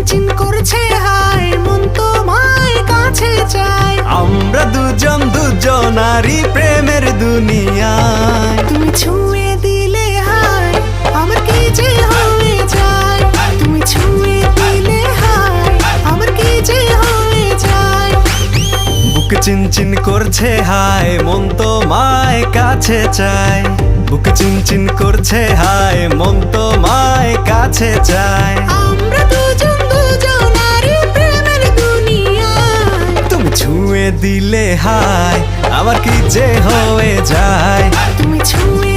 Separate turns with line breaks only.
চিনচিন করছে হায়, মন তোমায় কাছে চায়।
আমরা দুজন দুজনারই প্রেমের দুনিয়ায়।
তুমি ছুঁয়ে দিলে হায়, আমার কি যে হয়ে যায়। তুমি ছুঁয়ে দিলে হায়, আমার কি যে হয়ে যায়।
বুক চিনচিন করছে হায়, মন তোমায় কাছে চায়। বুক চিনচিন করছে হায়, মন তোমায় কাছে চায়।
আমরা দুজন দুজনারই প্রেমের দুনিয়ায়।
তুমি ছুঁয়ে দিলে হায়, আমার কি যে হয়ে যায়।
তুমি ছুঁয়ে